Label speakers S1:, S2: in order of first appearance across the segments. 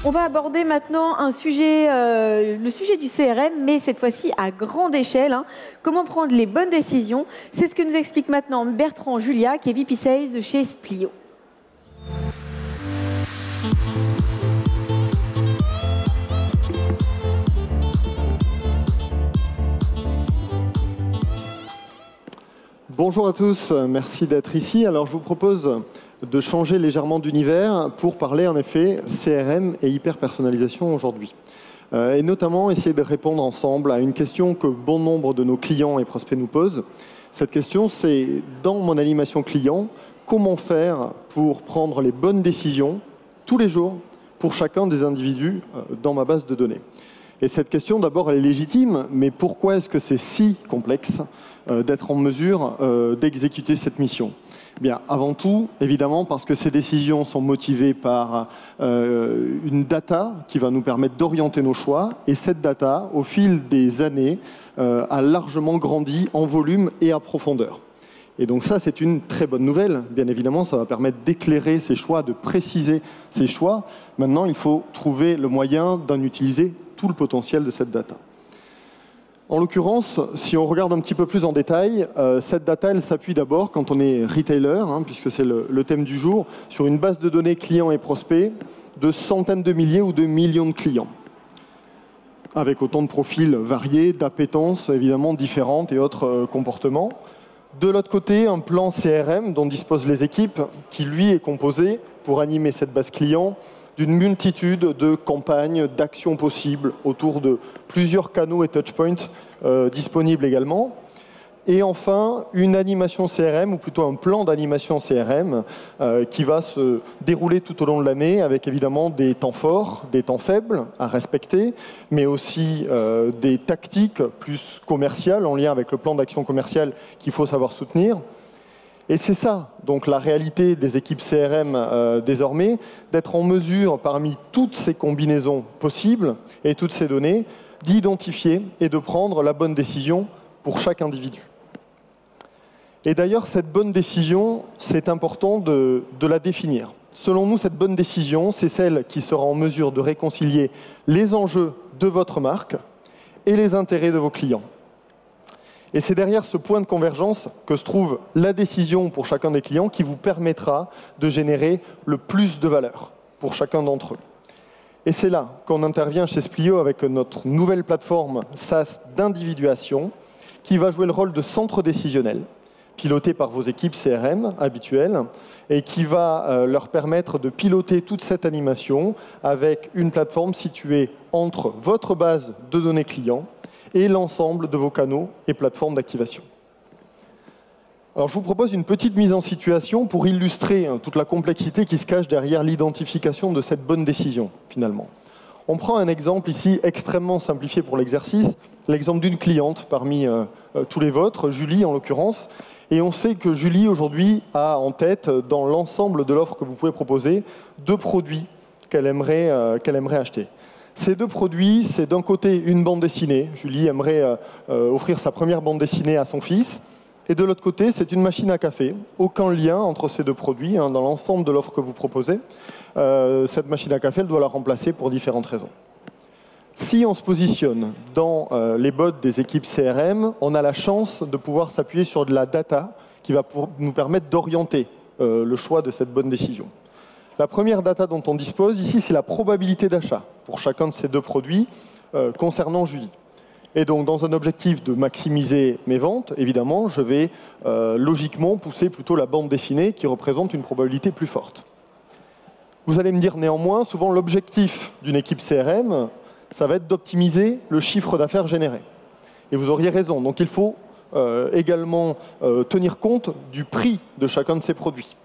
S1: On va aborder maintenant un sujet, le sujet du CRM, mais cette fois-ci à grande échelle. Comment prendre les bonnes décisions? C'est ce que nous explique maintenant Bertrand Julia, qui est VP Sales chez Splio.
S2: Bonjour à tous, merci d'être ici. Alors je vous propose de changer légèrement d'univers pour parler en effet CRM et hyper-personnalisation aujourd'hui. Et notamment essayer de répondre ensemble à une question que bon nombre de nos clients et prospects nous posent. Cette question, c'est dans mon animation client, comment faire pour prendre les bonnes décisions tous les jours pour chacun des individus dans ma base de données. Et cette question, d'abord, elle est légitime, mais pourquoi est-ce que c'est si complexe d'être en mesure d'exécuter cette mission? Bien, avant tout, évidemment, parce que ces décisions sont motivées par une data qui va nous permettre d'orienter nos choix. Et cette data, au fil des années, a largement grandi en volume et à profondeur. Et donc ça, c'est une très bonne nouvelle. Bien évidemment, ça va permettre d'éclairer ces choix, de préciser ces choix. Maintenant, il faut trouver le moyen d'en utiliser tout le potentiel de cette data. En l'occurrence, si on regarde un petit peu plus en détail, cette data, elle s'appuie d'abord, quand on est retailer, puisque c'est le thème du jour, sur une base de données clients et prospects de centaines de milliers ou de millions de clients, avec autant de profils variés, d'appétences évidemment différentes et autres comportements. De l'autre côté, un plan CRM dont disposent les équipes, qui lui est composé, pour animer cette base client, d'une multitude de campagnes, d'actions possibles autour de plusieurs canaux et touchpoints disponibles également. Et enfin, une animation CRM, ou plutôt un plan d'animation CRM qui va se dérouler tout au long de l'année avec évidemment des temps forts, des temps faibles à respecter, mais aussi des tactiques plus commerciales en lien avec le plan d'action commerciale qu'il faut savoir soutenir. Et c'est ça, donc la réalité des équipes CRM désormais, d'être en mesure, parmi toutes ces combinaisons possibles et toutes ces données, d'identifier et de prendre la bonne décision pour chaque individu. Et d'ailleurs, cette bonne décision, c'est important de la définir. Selon nous, cette bonne décision, c'est celle qui sera en mesure de réconcilier les enjeux de votre marque et les intérêts de vos clients. Et c'est derrière ce point de convergence que se trouve la décision pour chacun des clients qui vous permettra de générer le plus de valeur pour chacun d'entre eux. Et c'est là qu'on intervient chez Splio avec notre nouvelle plateforme SaaS d'individuation qui va jouer le rôle de centre décisionnel, piloté par vos équipes CRM habituelles et qui va leur permettre de piloter toute cette animation avec une plateforme située entre votre base de données clients et l'ensemble de vos canaux et plateformes d'activation. Alors je vous propose une petite mise en situation pour illustrer toute la complexité qui se cache derrière l'identification de cette bonne décision, finalement. On prend un exemple ici extrêmement simplifié pour l'exercice, l'exemple d'une cliente parmi tous les vôtres, Julie en l'occurrence, et on sait que Julie aujourd'hui a en tête, dans l'ensemble de l'offre que vous pouvez proposer, 2 produits qu'elle aimerait acheter. Ces 2 produits, c'est d'un côté une bande dessinée. Julie aimerait offrir sa première bande dessinée à son fils. Et de l'autre côté, c'est une machine à café. Aucun lien entre ces 2 produits dans l'ensemble de l'offre que vous proposez. Cette machine à café, elle doit la remplacer pour différentes raisons. Si on se positionne dans les bots des équipes CRM, on a la chance de pouvoir s'appuyer sur de la data qui va nous permettre d'orienter le choix de cette bonne décision. La première data dont on dispose ici, c'est la probabilité d'achat pour chacun de ces 2 produits concernant Julie. Et donc, dans un objectif de maximiser mes ventes, évidemment, je vais logiquement pousser plutôt la bande dessinée qui représente une probabilité plus forte. Vous allez me dire néanmoins, souvent l'objectif d'une équipe CRM, ça va être d'optimiser le chiffre d'affaires généré. Et vous auriez raison. Donc, il faut également tenir compte du prix de chacun de ces produits.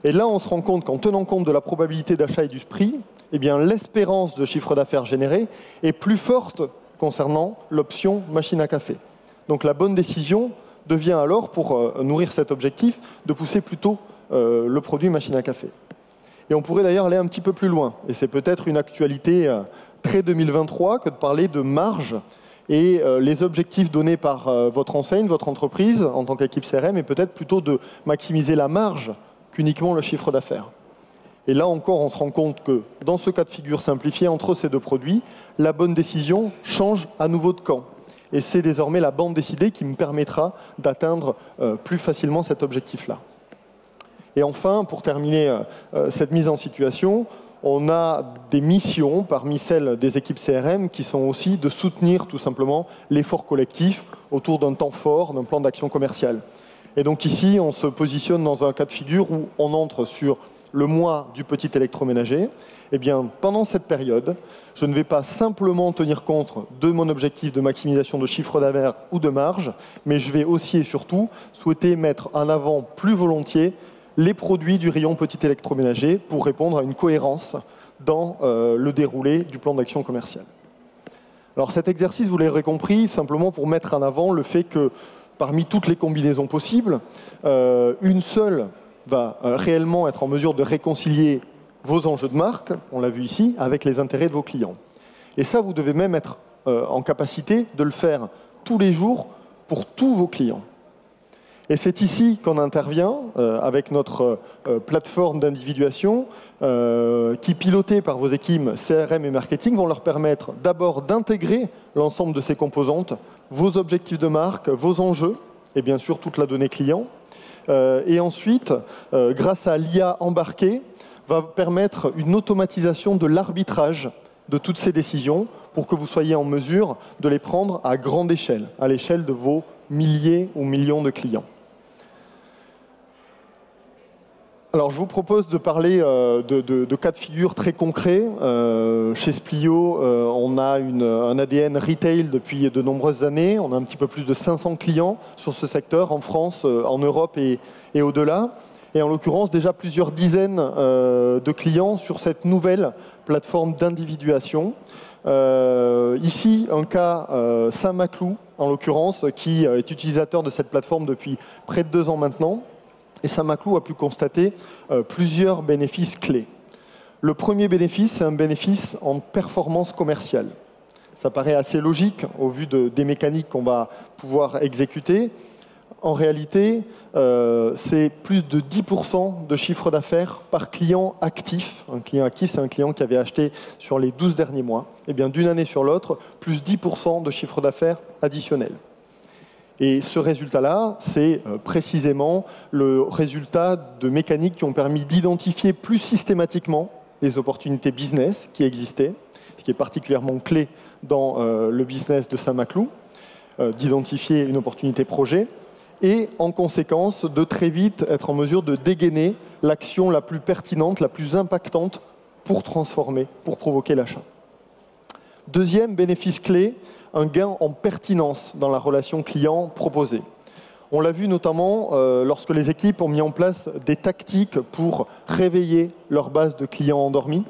S2: Et là, on se rend compte qu'en tenant compte de la probabilité d'achat et du prix, eh bien, l'espérance de chiffre d'affaires généré est plus forte concernant l'option machine à café. Donc la bonne décision devient alors, pour nourrir cet objectif, de pousser plutôt le produit machine à café. Et on pourrait d'ailleurs aller un petit peu plus loin. Et c'est peut-être une actualité très 2023 que de parler de marge. Et les objectifs donnés par votre enseigne, votre entreprise, en tant qu'équipe CRM, est peut-être plutôt de maximiser la marge qu'uniquement le chiffre d'affaires. Et là encore, on se rend compte que dans ce cas de figure simplifié, entre ces deux produits, la bonne décision change à nouveau de camp. Et c'est désormais la bande décidée qui me permettra d'atteindre plus facilement cet objectif-là. Et enfin, pour terminer cette mise en situation, on a des missions parmi celles des équipes CRM qui sont aussi de soutenir tout simplement l'effort collectif autour d'un temps fort, d'un plan d'action commercial. Et donc ici, on se positionne dans un cas de figure où on entre sur le mois du petit électroménager. Eh bien, pendant cette période, je ne vais pas simplement tenir compte de mon objectif de maximisation de chiffre d'affaires ou de marge, mais je vais aussi et surtout souhaiter mettre en avant plus volontiers les produits du rayon petit électroménager pour répondre à une cohérence dans le déroulé du plan d'action commercial. Alors cet exercice, vous l'aurez compris, simplement pour mettre en avant le fait que parmi toutes les combinaisons possibles, une seule va réellement être en mesure de réconcilier vos enjeux de marque, on l'a vu ici, avec les intérêts de vos clients. Et ça, vous devez même être en capacité de le faire tous les jours pour tous vos clients. Et c'est ici qu'on intervient avec notre plateforme d'individuation qui, pilotée par vos équipes CRM et marketing, vont leur permettre d'abord d'intégrer l'ensemble de ces composantes, vos objectifs de marque, vos enjeux et bien sûr toute la donnée client. Et ensuite, grâce à l'IA embarquée, va permettre une automatisation de l'arbitrage de toutes ces décisions pour que vous soyez en mesure de les prendre à grande échelle, à l'échelle de vos milliers ou millions de clients. Alors, je vous propose de parler de cas de figure très concrets. Chez Splio, on a un ADN retail depuis de nombreuses années. On a un petit peu plus de 500 clients sur ce secteur, en France, en Europe et au-delà. Et en l'occurrence, déjà plusieurs dizaines de clients sur cette nouvelle plateforme d'individuation. Ici, un cas Saint-Maclou, en l'occurrence, qui est utilisateur de cette plateforme depuis près de 2 ans maintenant. Et Saint-Maclou a pu constater plusieurs bénéfices clés. Le premier bénéfice, c'est un bénéfice en performance commerciale. Ça paraît assez logique au vu des mécaniques qu'on va pouvoir exécuter. En réalité, c'est plus de 10% de chiffre d'affaires par client actif. Un client actif, c'est un client qui avait acheté sur les 12 derniers mois. Et bien, d'une année sur l'autre, plus 10% de chiffre d'affaires additionnel. Et ce résultat-là, c'est précisément le résultat de mécaniques qui ont permis d'identifier plus systématiquement les opportunités business qui existaient, ce qui est particulièrement clé dans le business de Saint-Maclou, d'identifier une opportunité projet, et en conséquence de très vite être en mesure de dégainer l'action la plus pertinente, la plus impactante pour transformer, pour provoquer l'achat. Deuxième bénéfice clé, un gain en pertinence dans la relation client proposée. On l'a vu notamment lorsque les équipes ont mis en place des tactiques pour réveiller leur base de clients endormis.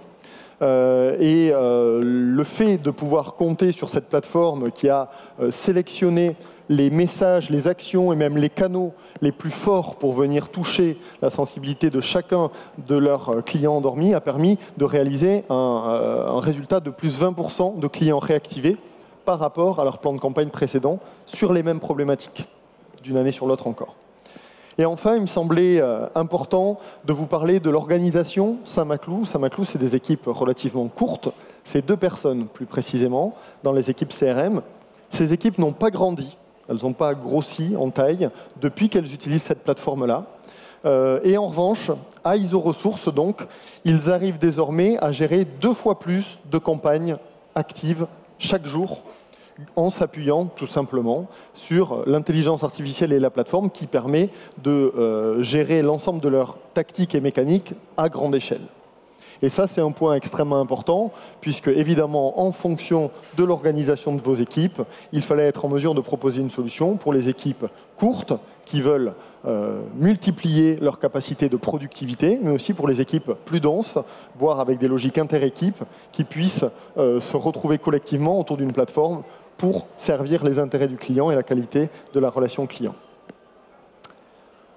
S2: Le fait de pouvoir compter sur cette plateforme qui a sélectionné les messages, les actions et même les canaux les plus forts pour venir toucher la sensibilité de chacun de leurs clients endormis a permis de réaliser un résultat de plus 20% de clients réactivés par rapport à leur plan de campagne précédent sur les mêmes problématiques, d'une année sur l'autre encore. Et enfin, il me semblait important de vous parler de l'organisation Saint-Maclou. Saint-Maclou, c'est des équipes relativement courtes. C'est 2 personnes, plus précisément, dans les équipes CRM. Ces équipes n'ont pas grandi, elles n'ont pas grossi en taille depuis qu'elles utilisent cette plateforme-là. Et en revanche, à ISO Ressources, donc, ils arrivent désormais à gérer 2 fois plus de campagnes actives chaque jour, en s'appuyant tout simplement sur l'intelligence artificielle et la plateforme qui permet de gérer l'ensemble de leurs tactiques et mécaniques à grande échelle. Et ça, c'est un point extrêmement important, puisque évidemment, en fonction de l'organisation de vos équipes, il fallait être en mesure de proposer une solution pour les équipes courtes qui veulent multiplier leur capacité de productivité, mais aussi pour les équipes plus denses, voire avec des logiques inter-équipes, qui puissent se retrouver collectivement autour d'une plateforme pour servir les intérêts du client et la qualité de la relation client.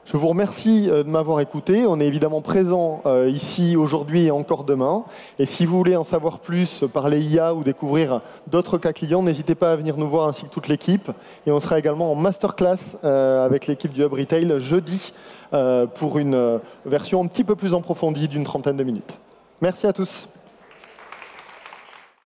S2: Je vous remercie de m'avoir écouté. On est évidemment présent ici aujourd'hui et encore demain. Et si vous voulez en savoir plus, parler IA ou découvrir d'autres cas clients, n'hésitez pas à venir nous voir ainsi que toute l'équipe. Et on sera également en masterclass avec l'équipe du Hub Retail jeudi pour une version un petit peu plus approfondie d'une 30aine de minutes. Merci à tous.